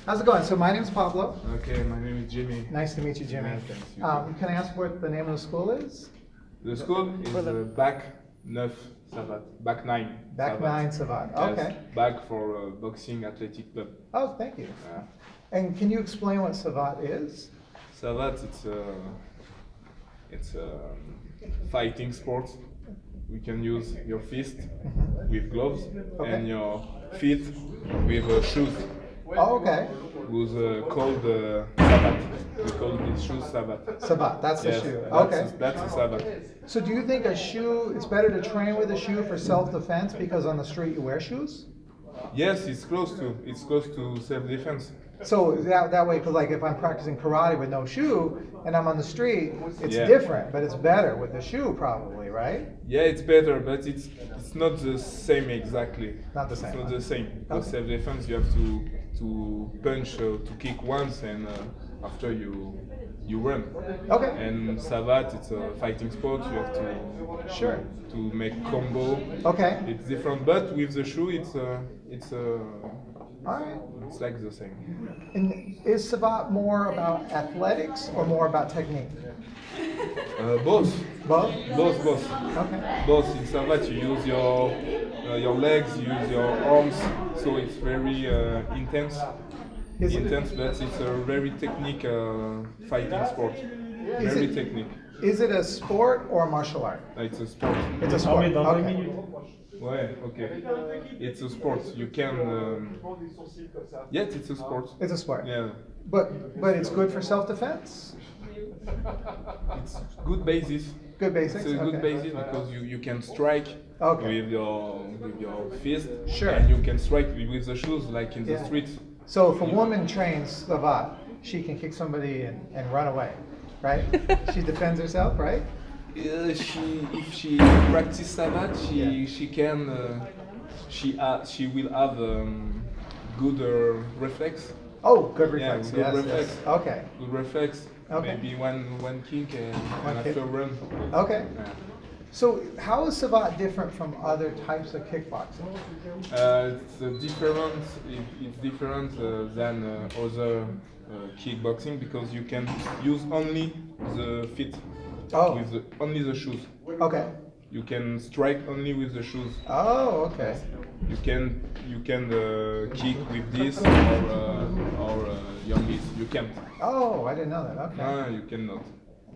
How's it going? So my name's Pablo. Okay, my name is Jimmy. Nice to meet you, Jimmy. Yeah, thanks, you Can I ask what the name of the school is? The school is Bac 9 Savate. Bac 9. Bac 9 Savate. Yes, Okay. Bac for boxing athletic club. Oh, thank you. And can you explain what Savate is? Savate, it's a fighting sport. You can use your fist with gloves and your feet with shoes. Oh, okay. It was called Savate. We call these shoes Savate. Savate, that's the shoe. That's Okay. that's a Savate. So do you think a shoe, it's better to train with a shoe for self-defense because on the street you wear shoes? Yes, it's close to self-defense. So that way, because like if I'm practicing karate with no shoe and I'm on the street, it's Yeah. different, but it's better with the shoe probably, right? Yeah, it's better, but it's not the same exactly. Not the same, It's not huh? the same. For Okay. self-defense, you have to punch, to kick once, and after you run. Okay. And Savate, it's a fighting sport. You have to Sure. to make combo. Okay. It's different, but with the shoe, it's All right. it's like the same. And is Savate more about athletics or more about technique? Both. Both? Both. Okay. Both. In Savate, you use your legs, you use your arms, so it's very intense. Is it- Intense, but it's a very technique fighting sport. Is Very it- technique. Is it a sport or a martial art? It's a sport. It's a sport. Okay. Ouais, okay. It's a sport. You can. Yes, it's a sport. It's a sport. Yeah. But it's good for self-defense? It's good basis. Good basics? It's a good Okay. basis because you can strike Okay. with your fist. Sure. And you can strike with the shoes like in the Yeah. street. So if a woman trains Savate, she can kick somebody and run away, right? She defends herself, right? If she practice Savate, she can she will have good reflex. Oh, good Yeah, reflex. good Yes, reflex. yes. Okay. Good reflex. Okay. Maybe one kick and One kick. after run. Okay. Yeah. So how is Savate different from other types of kickboxing? It's different than other kickboxing because you can use only the feet Oh. with only the shoes. Okay. You can strike only with the shoes. Oh, okay. You can kick with this or your knees. You can't. Oh, I didn't know that. Okay. Ah, you cannot.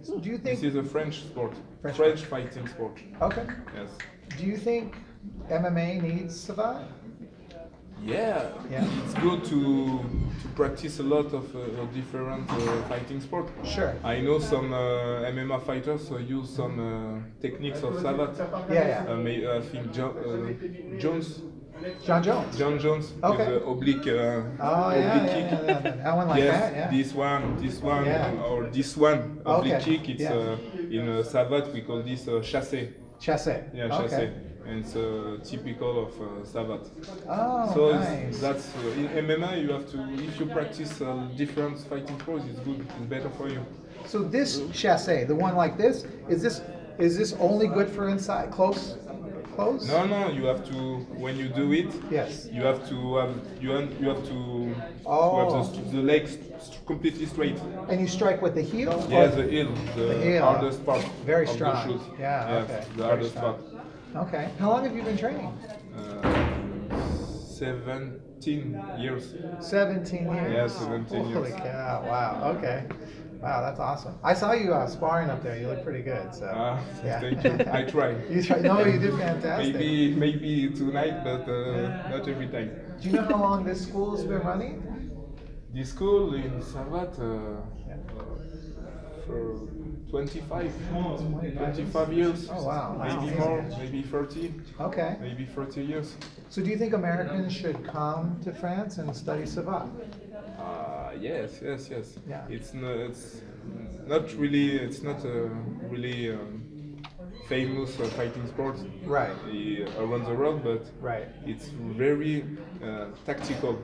So do you This think? is a French sport. French fighting sport. Okay. Yes. Do you think MMA needs Savate? Yeah. Yeah. It's good to practice a lot of different fighting sport. Sure. I know some MMA fighters use some techniques of Savate. Yeah, yeah. I think Jones. John Jones. John Jones Okay. with the oblique, Oh oblique yeah, kick. that one like Yes, that. Yeah. this one, Yeah. or this one oblique Okay, kick. It's yeah. in Savate we call this chassé. Chassé. Yeah, Okay. chassé, and it's typical of Savate. Oh, So nice. that's in MMA you have to if you practice different fighting sports, it's good. It's better for you. So this chassé, the one like this, is this only good for inside close? No, you have to when you do it. Yes. You have to have you have to Oh. have the legs completely straight. And you strike with the heel? Yeah, Or- the heel, the heel. hardest part. Very of strong. The shoot. Yeah, Yes, okay. the Very hardest strong. part. Okay. How long have you been training? 17 years. 17 years. Yeah, 17 Holy years. cow! Wow. Okay. Wow, that's awesome. I saw you sparring up there. You look pretty good. So. Yeah. Thank you. I try. You try. No, you did fantastic. Maybe tonight, but not every time. Do you know how long this school's been running? This school in Savate Yeah. for 25 years. Oh, wow. That's Maybe amazing. more, maybe 30, Okay. maybe 30 years. So do you think Americans should come to France and study Savate? Yes. Yeah. It's not really famous fighting sport Right. around the world, but Right. it's very tactical.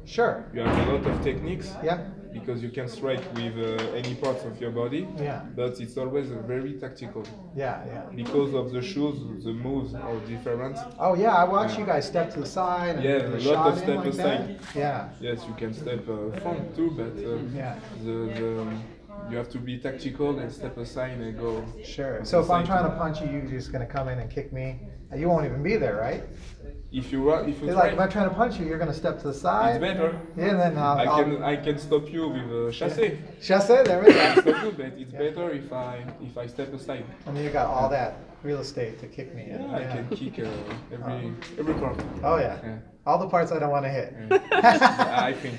Sure. You have a lot of techniques. Yeah. Because you can strike with any parts of your body. Yeah. But it's always very tactical. Yeah, yeah. Because of the shoes, the moves are different. Oh yeah, I watch you guys step to the side. And yeah, the a lot shot of in step like aside. that. Yeah. Yes, you can step front too, but Yeah. you have to be tactical and step aside and go. Sure. So if I'm trying to punch you, you're just gonna come in and kick me. You won't even be there, right? If you try, like if I'm trying to punch you, you're gonna step to the side. it's better. Yeah, then I can stop you with chassé. Chassé, there we go. Stop you, but it's better if I step aside. And then you got all that real estate to kick me in. I can kick every part. Oh yeah. All the parts I don't want to hit. I think.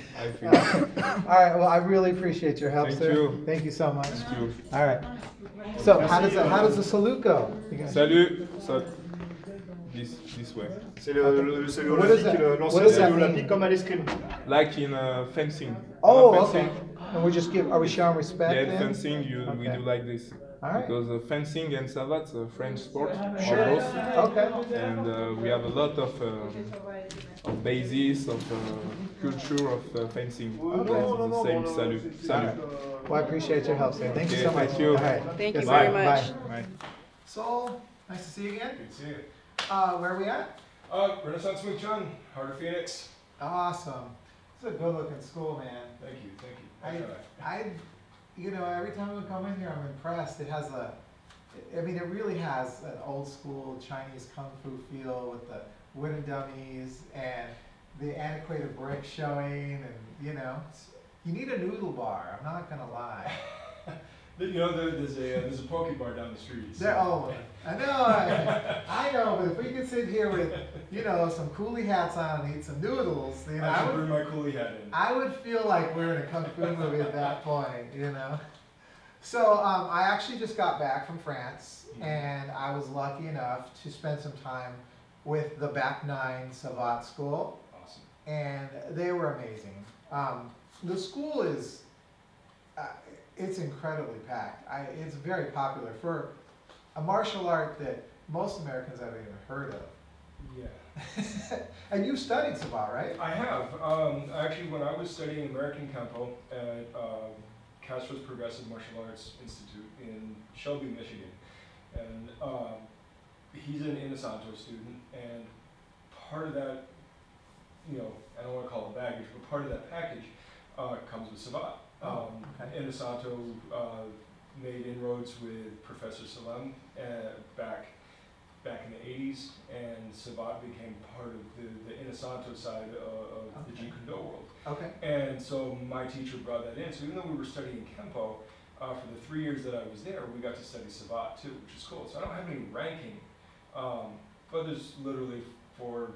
All right. Well, I really appreciate your help, sir. You. Thank you so much. Thank you. All right. So how does the salute go? Salut. So, this way. C'est le What does that- l'ancien what does that salut olympique mean? comme à l'escrime. Like in fencing. Oh, fencing, okay. And we just are we showing respect? Yeah, then? fencing, we Okay. do like this. All right. Because fencing and savate, French sport, Sure. are both. Okay. And we have a lot of basis, of culture of fencing. Okay. That's the same salut. Salut. Well, I appreciate your help, sir. Thank you Okay, so much. thank you. All right. Thank you Yes, very bye. much. Bye. Bye. Sol, nice to see you again. Good to see you. Where are we at? Renaissance Wing Chun, Heart of Phoenix. Awesome. It's a good-looking school, man. Thank you. You know, every time we come in here, I'm impressed. It has I mean, it really has an old school Chinese kung fu feel with the wooden dummies and the antiquated brick showing, and you know, you need a noodle bar. I'm not gonna lie. You know, there's a poke bar down the street. So. I know, but if we could sit here with, you know, some coolie hats on and eat some noodles, you know, I should bring my coolie hat in. I would feel like we're in a kung fu movie at that point, you know. So I actually just got back from France, and I was lucky enough to spend some time with the Bac 9 Savate School, Awesome. and they were amazing. The school is, it's incredibly packed. It's very popular for a martial art that most Americans haven't even heard of. Yeah. And you studied Savate, right? I have. Actually, when I was studying American Kempo at Castro's Progressive Martial Arts Institute in Shelby, Michigan, and he's an Inosanto student, and part of that, you know, I don't want to call it baggage, but part of that package comes with Savate. Okay. Inosanto made inroads with Professor Salem back in the 80s, and Savate became part of the Inosanto side of the Jeet Kune Do world. Okay. And so my teacher brought that in. So even though we were studying Kempo, for the 3 years that I was there, we got to study Savate too, which is cool. So I don't have any ranking, but there's literally four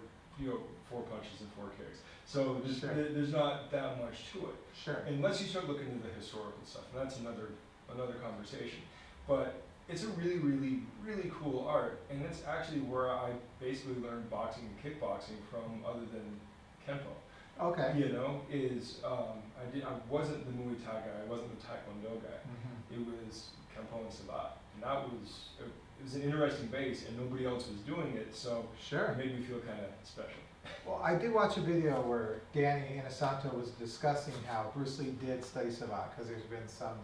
punches and 4 kicks. So there's not that much to it. Sure. Unless you start looking into the historical stuff, and that's another conversation. But it's a really, really, really cool art, and that's actually where I basically learned boxing and kickboxing from, other than Kempo. Okay. You know, I wasn't the Muay Thai guy, I wasn't the Taekwondo guy. Mm-hmm. It was Kempo and Savate, and it was an interesting base, and nobody else was doing it, so it made me feel kind of special. Well, I did watch a video where Danny Inosanto was discussing how Bruce Lee did study Savate, because there's been some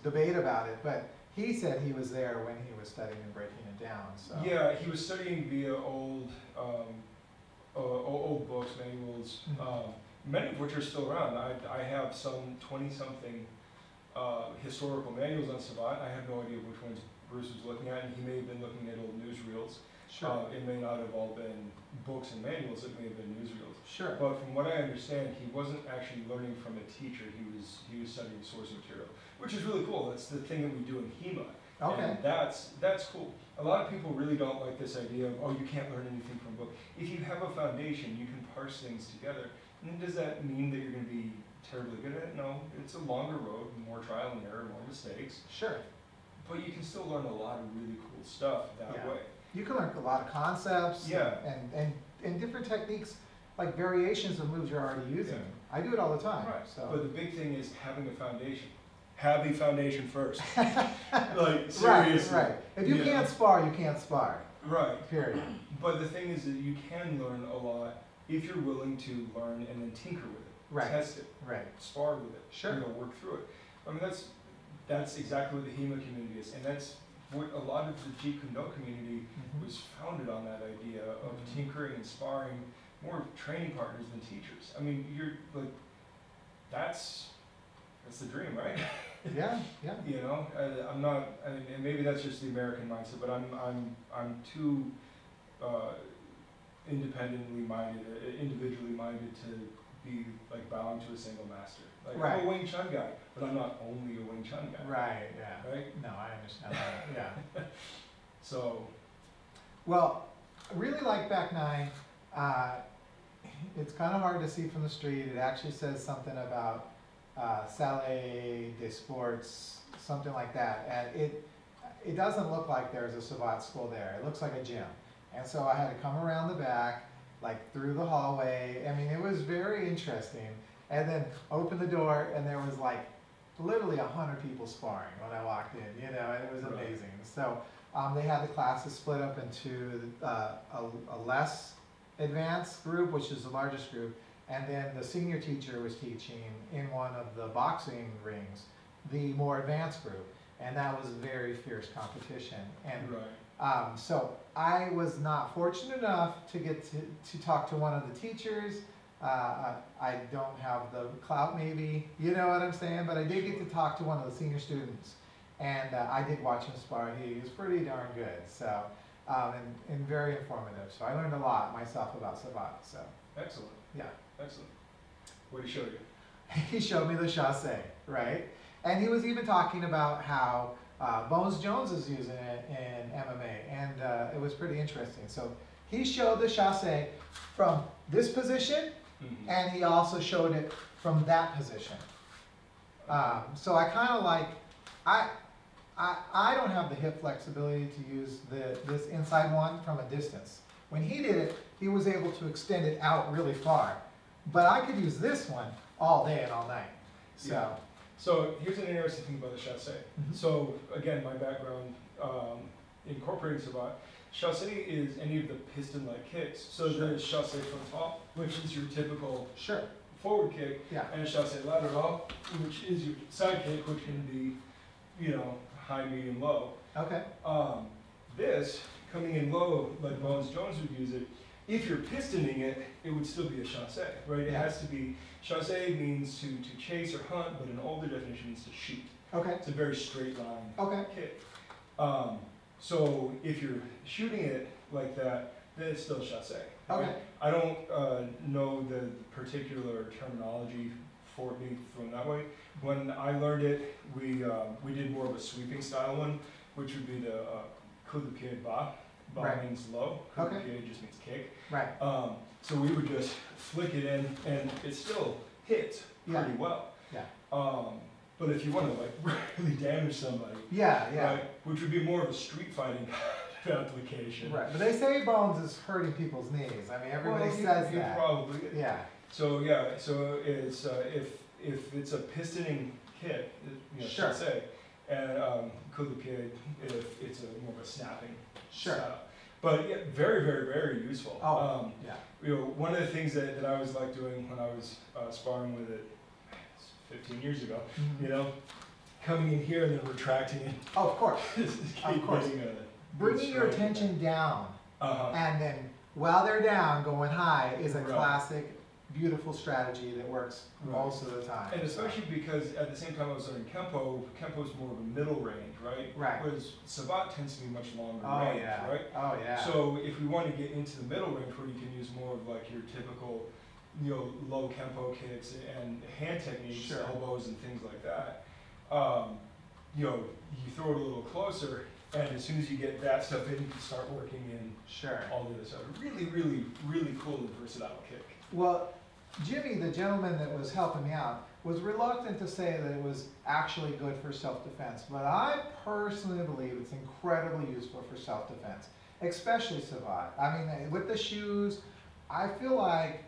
debate about it, but he said he was there when he was studying and breaking it down. So. Yeah, he was studying via old books, manuals, many of which are still around. I have some 20-something historical manuals on Savate. I have no idea which ones Bruce was looking at, and he may have been looking at old newsreels. Sure. It may not have all been books and manuals, it may have been newsreels. Sure. But from what I understand, he wasn't actually learning from a teacher, he was studying source material, which is really cool. That's the thing that we do in HEMA. Okay. And that's cool. A lot of people really don't like this idea of, oh, you can't learn anything from a book. If you have a foundation, you can parse things together. And does that mean that you're going to be terribly good at it? No, it's a longer road, more trial and error, more mistakes. Sure. But you can still learn a lot of really cool stuff that way. You can learn a lot of concepts and different techniques, like variations of moves you're already using. Yeah. I do it all the time. Right. So. But the big thing is having a foundation. Have a foundation first. Like, seriously. Right. If you can't spar, you can't spar. Right. Period. But the thing is that you can learn a lot if you're willing to learn and then tinker with it, Right. test it, Right. spar with it, Sure. work through it. I mean, that's exactly what the HEMA community is, and that's what a lot of the Jeet Kune Do community Mhm. was founded on, that idea of Mhm. tinkering and sparring, more training partners than teachers. I mean, you're like, that's the dream, right? Yeah, yeah. You know, I'm not. I mean, and maybe that's just the American mindset, but I'm too independently minded, individually minded to be like bowing to a single master. Like, Right. I'm a Wing Chun guy, but I'm not only a Wing Chun guy. Right, yeah. Right? No, I understand that, yeah. So, Well, I really like back nine. It's kind of hard to see from the street. It actually says something about Salé des Sports, something like that. And it doesn't look like there's a Savate school there. It looks like a gym. And so I had to come around the back, like through the hallway. I mean, it was very interesting. And then open the door, and there was like literally 100 people sparring when I walked in, you know, and it was Right. amazing. So they had the classes split up into a less advanced group, which is the largest group, and then the senior teacher was teaching in one of the boxing rings, the more advanced group, and that was very fierce competition. And right. so I was not fortunate enough to get to talk to one of the teachers. I don't have the clout, maybe, you know what I'm saying, but I did get to talk to one of the senior students, and I did watch him spar. He was pretty darn good, so, and very informative. So I learned a lot myself about Savate, so, Excellent. yeah. Excellent. What did he show you? He showed me the chasse, right? And he was even talking about how Bones Jones is using it in MMA, and it was pretty interesting. So he showed the chasse from this position, Mm-hmm. and he also showed it from that position. So I kind of like, I don't have the hip flexibility to use this inside one from a distance. When he did it, he was able to extend it out really far. But I could use this one all day and all night. So, Yeah. So here's an interesting thing about the chasse. Mhm. So again, my background incorporating Savate, chasse is any of the piston-like kicks. So Sure. there's chasse from top, which is your typical sure, forward kick, yeah, and a chasse lateral, which is your side kick, which can be, you know, high, medium, low. okay, This, coming in low, like Bones Jones would use it, if you're pistoning it, it would still be a chasse, right? It Yeah. has to be, chasse means to chase or hunt, but an older definition means to shoot. okay, It's a very straight line okay, kick. So if you're shooting it like that, then it's still chasse. right? okay, I don't know the particular terminology for it being thrown that way. When I learned it, we did more of a sweeping style one, which would be the coup de pied bas. Bas Right. means low, coup de Okay. pied just means kick. right, So we would just flick it in, and it still hits pretty Yeah. well. yeah, But if you want to like really damage somebody, yeah, yeah. right, which would be more of a street fighting application. Right, but they say Bones is hurting people's knees. I mean, everybody Well, says you that. probably. Yeah, So yeah, so it's if it's a pistoning kick, you know, Sure. say, and coup de pied if it's a more of a snapping sure. style. But yeah, very very very useful. Oh, yeah, You know, one of the things that I always liked doing when I was sparring with it 15 years ago, you know, coming in here and then retracting it, oh, of course. just Of keep course. getting a Bringing your attention down, Uh-huh. and then while they're down, going high is a Right. classic, beautiful strategy that works Right. most of the time. And especially because at the same time I was learning Kempo is more of a middle range, right? Right. Whereas Savate tends to be much longer Oh, range, yeah. right? Oh, yeah. So if we want to get into the middle range where you can use more of like your typical, you know, low Kempo kicks and hand techniques, Sure. elbows and things like that, you know, you throw it a little closer, and as soon as you get that stuff in, you can start working in Sure. all the other stuff. Really, really, really cool and versatile kick. Well, Jimmy, the gentleman that was helping me out, was reluctant to say that it was actually good for self-defense, but I personally believe it's incredibly useful for self-defense, especially Savate. I mean, with the shoes, I feel like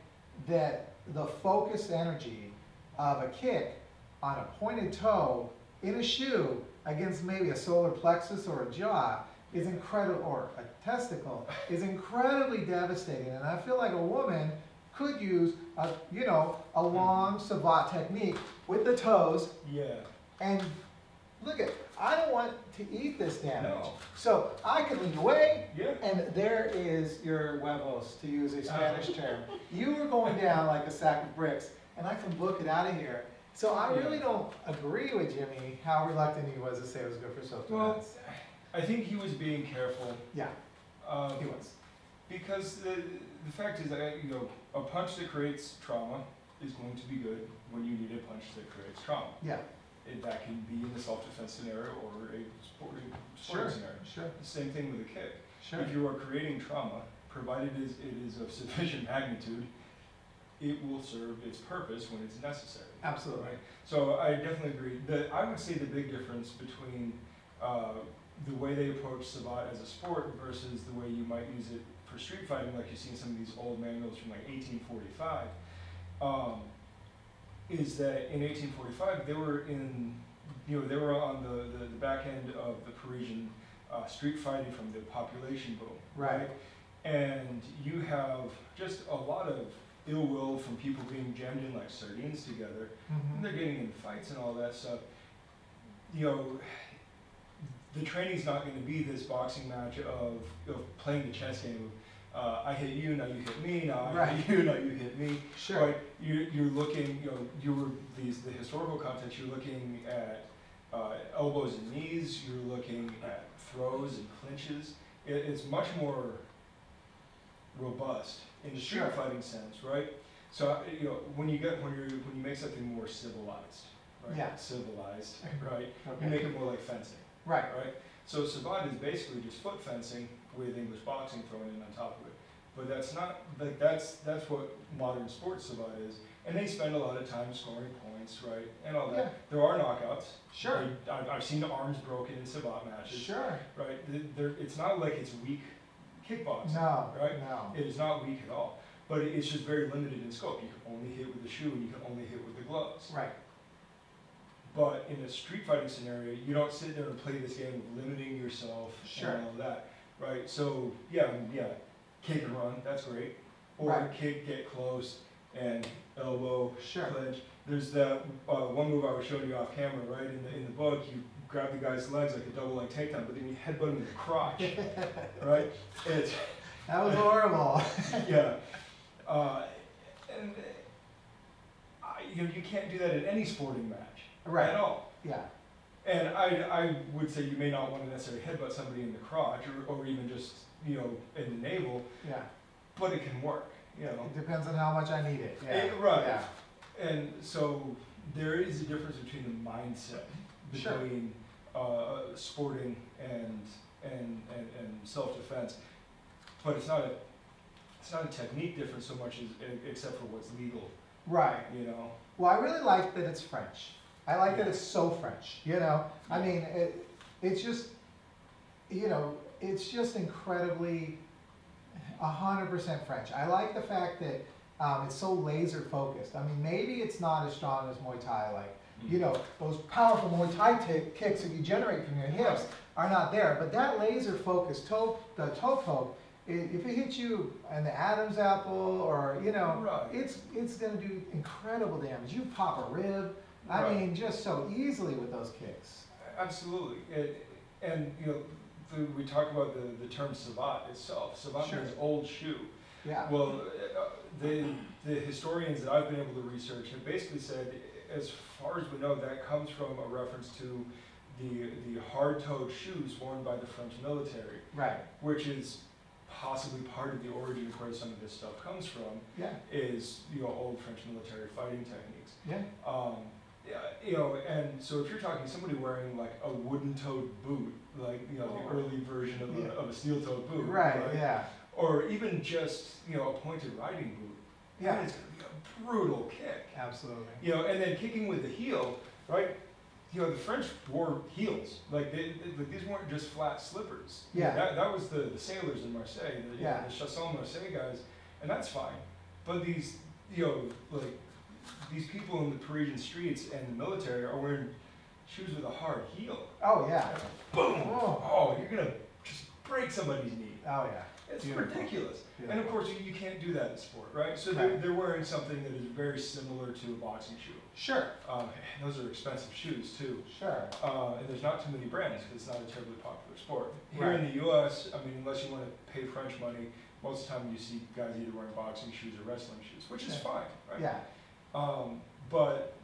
that the focused energy of a kick on a pointed toe in a shoe against maybe a solar plexus or a jaw is incredible, or a testicle, is incredibly devastating. And I feel like a woman could use a, you know, a long savate technique with the toes. Yeah. And look at, I don't want to eat this damage. No. So I can lean away, Yeah. and there is your huevos, to use a Spanish term. You were going down like a sack of bricks, and I can book it out of here. So I really don't agree with Jimmy how reluctant he was to say it was good for self-defense. Well, I think he was being careful. Yeah, he was. Because the fact is that, you know, a punch that creates trauma is going to be good when you need a punch that creates trauma. Yeah. That can be in the self-defense scenario or a sporting scenario. Sure. Same thing with a kick. Sure. If you are creating trauma, provided it is of sufficient magnitude, it will serve its purpose when it's necessary. Absolutely. Right? So I definitely agree. I would say the big difference between the way they approach Savate as a sport versus the way you might use it for street fighting, like you see in some of these old manuals from like 1845, is that in 1845 they were in, you know, they were on the back end of the Parisian street fighting from the population boom. Right. And you have just a lot of ill will from people being jammed in like sardines together, and they're getting in fights and all that stuff. You know, the training's not going to be this boxing match of playing the chess game of I hit you, now you hit me, now I hit you, now you hit me. Sure. Right? You're looking, you know, the historical context, you're looking at elbows and knees, you're looking at throws and clinches. It's much more robust in the street fighting sense, right? So you know, when you make something more civilized, right? Yeah. Civilized, right? Okay. You make it more like fencing, Right. right? So Savate is basically just foot fencing with English boxing thrown in on top of it. But that's not like that's what modern sports Savate is, and they spend a lot of time scoring points, right? And all that. Yeah. There are knockouts. Sure. I've seen arms broken in Savate matches. Sure. Right. It's not like it's weak kickboxing. No. Right. No. It is not weak at all, but it's just very limited in scope. You can only hit with the shoe, and you can only hit with the gloves. Right. But in a street fighting scenario, you don't sit there and play this game of limiting yourself Sure. and all that, right? So yeah, kick and run, that's great. Or Right. kick, get close, and elbow, Sure. clinch. There's that one move I was showing you off camera, right? In the book, you grab the guy's legs like a double leg takedown, but then you headbutt him in the crotch, right? It's That was horrible. yeah, and you can't do that in any sporting match. Right. At all. Yeah. And I would say you may not want to necessarily headbutt somebody in the crotch or even just, you know, in the navel, Yeah. but it can work, you know. It depends on how much I need it. Yeah. Right. Yeah. And so there is a difference between the mindset Sure. between sporting and self-defense, but it's not a technique difference so much as except for what's legal, Right. you know. Well, I really like that it's French. I like that it's so French, you know? I mean, it's just, you know, it's just incredibly 100% French. I like the fact that it's so laser focused. I mean, maybe it's not as strong as Muay Thai, like, you know, those powerful Muay Thai kicks that you generate from your hips are not there. But that laser focus, the toe poke, if it hits you in the Adam's apple or, you know, it's going to do incredible damage. You pop a rib, I mean, just so easily with those kicks. Absolutely. And you know, we talk about the term savate itself. Savate means old shoe. Yeah. Well, the historians that I've been able to research have basically said, as far as we know, that comes from a reference to the hard-toed shoes worn by the French military. Right. Which is possibly part of the origin of where some of this stuff comes from. Yeah. Is, you know, old French military fighting techniques. Yeah. You know, and so if you're talking somebody wearing like a wooden-toed boot, like, you know, the early version of a steel-toed boot, Right. Yeah. or even just, you know, a pointed riding boot, Yeah. it's going to be a brutal kick. Absolutely. You know, and then kicking with the heel, right? You know, the French wore heels. Like, these weren't just flat slippers. Yeah. That was the sailors in Marseille, the Chasseurs Marseille guys, and that's fine. But these, you know, like, these people in the Parisian streets and the military are wearing shoes with a hard heel. Oh, yeah. Boom! Oh. Oh, you're going to just break somebody's knee. Oh, yeah. It's Beautiful. ridiculous. Beautiful. And of course, you can't do that in sport, right? So Right. they're wearing something that is very similar to a boxing shoe. Sure. Those are expensive shoes too. Sure. And there's not too many brands because it's not a terribly popular sport. Here Right. in the U.S., I mean, unless you want to pay French money, most of the time you see guys either wearing boxing shoes or wrestling shoes, which is Yeah. fine, right? Yeah. But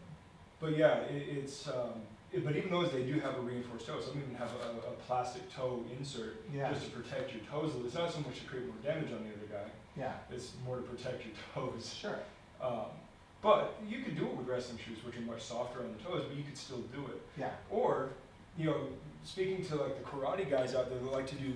yeah, but even those, they do have a reinforced toe. Some even have a plastic toe insert Yeah. just to protect your toes. It's not so much to create more damage on the other guy. Yeah. It's more to protect your toes. Sure. But you can do it with wrestling shoes, which are much softer on the toes, but you could still do it. Yeah. Or, you know, speaking to like the karate guys out there that like to do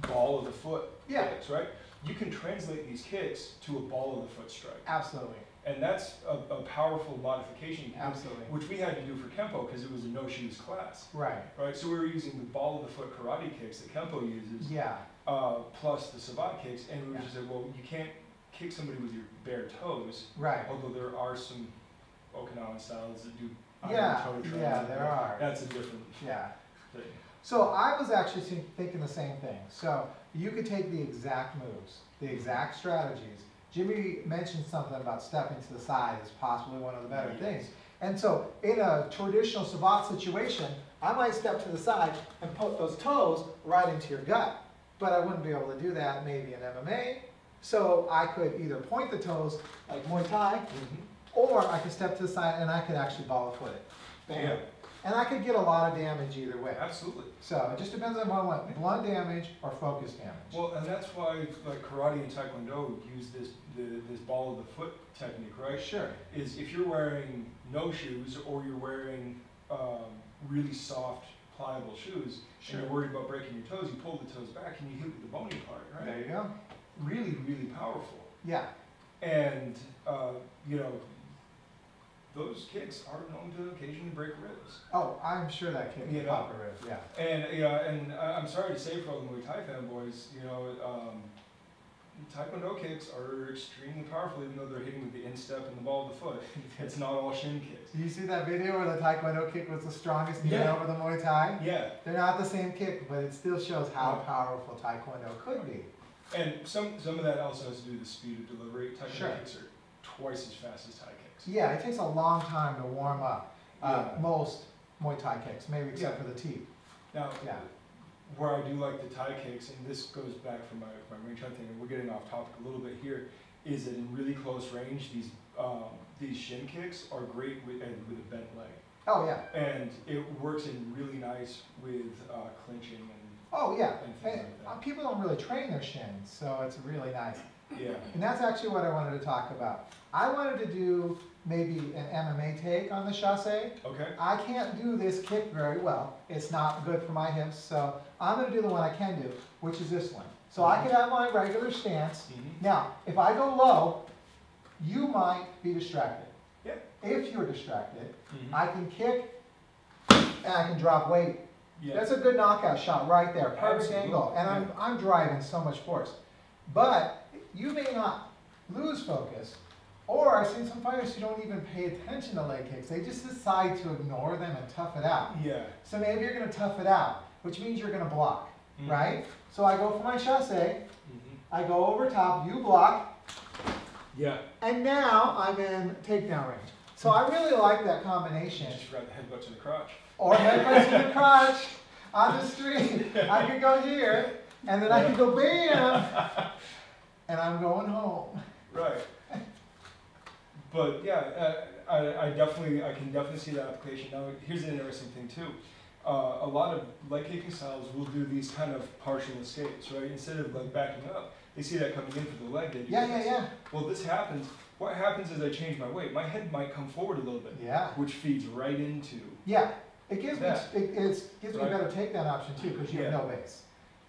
ball of the foot Yeah. kicks, right? You can translate these kicks to a ball of the foot strike. Absolutely. And that's a powerful modification you can do, Absolutely. which we had to do for Kempo because it was a no-shoes class, Right. right? So we were using the ball of the foot karate kicks that Kempo uses, Yeah. plus the Savate kicks, and we Yeah. just said, well, you can't kick somebody with your bare toes, Right. although there are some Okinawan styles that do Yeah. toe triangle, Yeah, there but are. That's a different Yeah. thing. So I was actually thinking the same thing. So you could take the exact moves, the exact strategies. Jimmy mentioned something about stepping to the side is possibly one of the better Yes. things. And so in a traditional Savate situation, I might step to the side and put those toes right into your gut. But I wouldn't be able to do that maybe in MMA. So I could either point the toes like Muay Thai, or I could step to the side and I could actually ball foot it. Bam. Yeah. And I could get a lot of damage either way. Absolutely. So it just depends on what I want, blunt damage or focus damage. Well, and that's why like karate and taekwondo use this ball of the foot technique, right? Sure. Is if you're wearing no shoes or you're wearing really soft, pliable shoes, Sure. and you're worried about breaking your toes, you pull the toes back and you hit with the bony part, right? There you go. Really, really powerful. Yeah. And you know, those kicks are known to occasionally break ribs. Oh, I'm sure that kid You can know. pop a rib. Yeah. And yeah, and I'm sorry to say for all the Muay Thai fanboys, you know, Taekwondo kicks are extremely powerful, even though they're hitting with the instep and the ball of the foot. It's not all shin kicks. Do you see that video where the Taekwondo kick was the strongest even Yeah. over the Muay Thai? Yeah, They're not the same kick, but it still shows how Yeah. powerful Taekwondo could be. and some of that also has to do with the speed of delivery. Taekwondo Sure. kicks are twice as fast as Thai kicks. Yeah, it takes a long time to warm up Yeah. most Muay Thai kicks, maybe except Yeah. for the teeth. Now, Yeah. where I do like the Thai kicks, and this goes back from my Wing Chun thing, and we're getting off topic a little bit here, is that in really close range, these shin kicks are great with a bent leg. Oh yeah. And it works in really nice with clinching Oh yeah. and things And like that. people don't really train their shins, so it's really nice. Yeah. And that's actually what I wanted to talk about. I wanted to do maybe an MMA take on the chasse. Okay. I can't do this kick very well. It's not good for my hips, so I'm going to do the one I can do, which is this one. So I could have my regular stance. Mhm. Now, if I go low, you might be distracted. Yeah. If you're distracted, Mhm. I can kick and I can drop weight. Yeah. That's a good knockout shot right there, perfect Absolutely. angle, and I'm driving so much force. But you may not lose focus, or I've seen some fighters who don't even pay attention to leg kicks. They just decide to ignore them and tough it out. Yeah. So maybe you're going to tough it out, which means you're going to block, Mhm. right? So I go for my chasse, Mhm. I go over top, you block, Yeah. and now I'm in takedown range. So I really like that combination. Just grab the headbutt to the crotch. Or headbutt to the crotch on the street. I could go here, and then I could go bam, and I'm going home. Right. But yeah, I can definitely see that application. Now, here's an interesting thing too. A lot of leg kicking styles will do these kind of partial escapes, right? Instead of like backing up, they see that coming in for the leg. They do Yeah, this. yeah, yeah. Well, this happens. What happens is I change my weight. My head might come forward a little bit, Yeah. which feeds right into. Yeah. It gives me Yeah. it gives me a Right. better takedown option too, because you have Yeah. no base.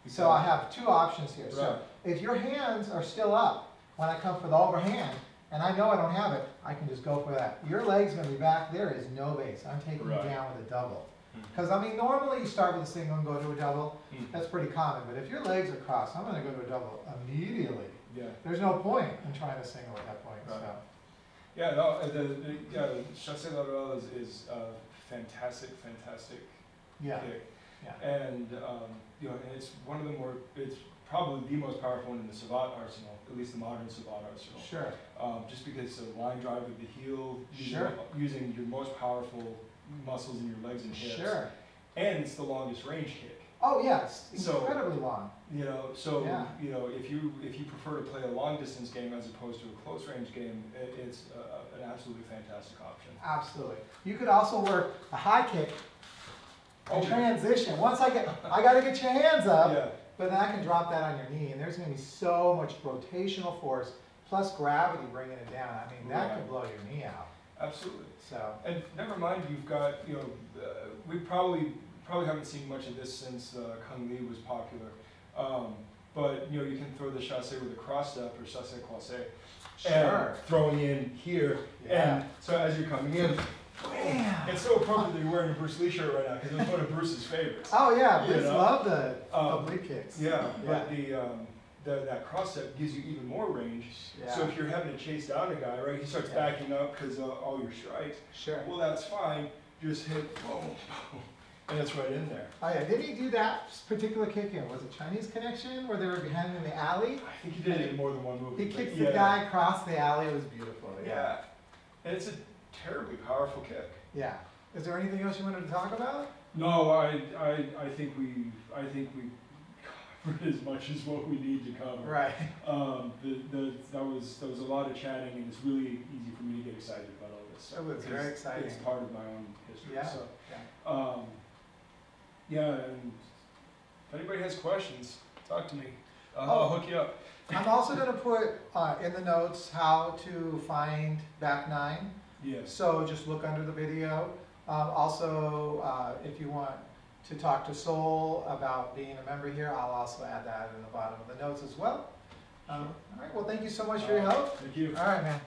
So I have two options here. So Right. if your hands are still up when I come for the overhand, and I know I don't have it, I can just go for that. Your leg's gonna be back, there is no base. I'm taking Right. you down with a double. Mhm. Because I mean, normally you start with a single and go to a double. Mhm. That's pretty common, but if your legs are crossed, I'm gonna go to a double immediately. Yeah. There's no point in trying to single at that point, Right. so. Yeah, no, the chasse lateral is a fantastic Yeah, kick. yeah. And, you know, and it's one of the more, it's probably the most powerful one in the Savate arsenal, at least the modern Savate arsenal. Sure. Just because it's a line drive with the heel, Sure. using your most powerful muscles in your legs and hips. Sure. And it's the longest range kick. Oh, yes, So- incredibly long. You know, so Yeah. you know, if you prefer to play a long distance game as opposed to a close range game, it's an absolutely fantastic option. Absolutely. You could also work a high kick and Oh, transition. Once I gotta get your hands up, Yeah, but then I can drop that on your knee, and there's gonna be so much rotational force plus gravity bringing it down. I mean, that Right. could blow your knee out. absolutely. So, And never mind, you've got, you know, we probably haven't seen much of this since Kung Lee was popular. But you know, you can throw the chasse with a cross step or chasse croisé. sure. And throwing in here. Yeah. And so as you're coming in, Bam. it's so appropriate that you're wearing a Bruce Lee shirt right now because it was one of Bruce's favorites. Oh yeah, You Bruce know? loved the Um, oblique kicks. Yeah, but that cross step gives you even more range. Yeah. So if you're having to chase down a guy, right, he starts Yeah. backing up because all your strikes. Sure. Well, that's fine. Just hit boom, boom, and it's right in there. Oh yeah, didn't he do that particular kick in? Was it Chinese Connection where they were behind him in the alley? I think he did it in more than one movie. He but kicks yeah. the guy across the alley. It was beautiful. Yeah, and it's a terribly powerful kick. Yeah. Is there anything else you wanted to talk about? No, I think we covered as much as what we need to cover. Right. That was a lot of chatting, and it's really easy for me to get excited about all this. It was very because exciting. It's part of my own history. Yeah. So, Yeah. yeah, and if anybody has questions, talk to me. Oh. I'll hook you up. I'm also going to put in the notes how to find back nine. Yes. So just look under the video. Also, if you want to talk to Sol about being a member here, I'll also add that in the bottom of the notes as well. All right, well, thank you so much for your help. Thank you. All right, man.